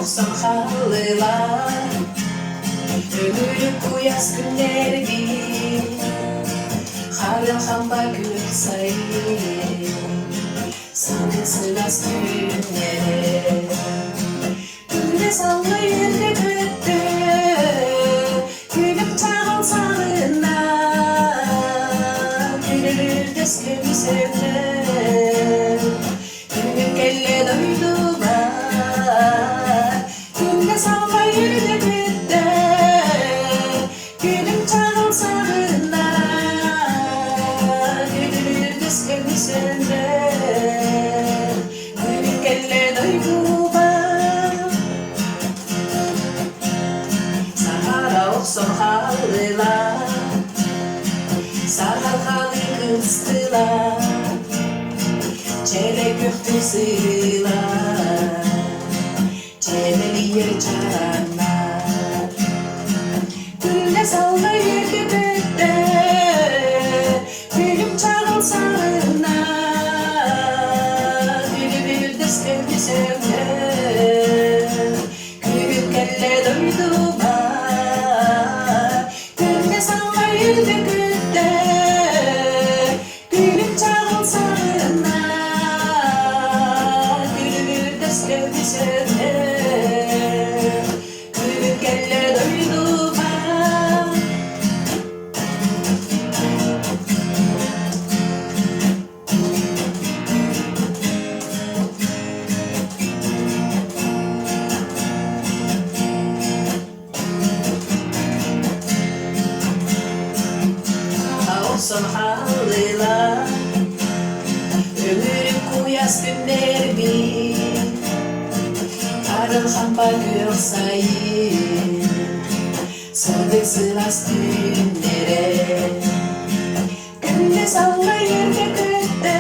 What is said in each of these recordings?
olsun halılar, ömürlük bu yaz günleri, harıl hamba gül sayı, sanırsınız günleri. Günde salla yerde götte, gülüp çağıl sağına, gülür deskemi sevler, günlük elle doyduma. Günde salla yerde götte, gülüp çağıl sağına, gülür deskemi sevler, günlük elle doyduma. Olsun halılar, sarhal halı kıstılar, çele göktü sığılar, çeleli yer çaranlar. Gülle salla yerde gökte, gülüm çağıl sağına, gülü deskemi sevler, gülüm kelle doyduma. Yerde gökte, gülüm çağıl sağına, gülür deskemi sevler, gülüm kelle doyduma. Olsun halılar, ömürüm kuyas günlerimi, harıl hamba gül sayı, sığdıksılas günlere. Günde salla yerde gökte,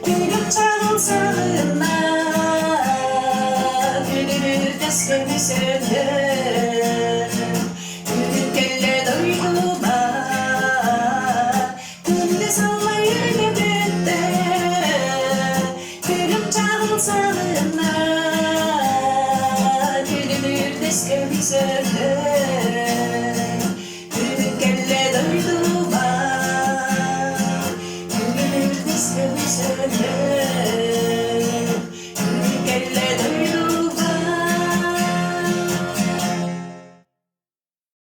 gülüm çağıl sağına, gülür deskemi sevler, gülüm kelle doyduma. Günde salla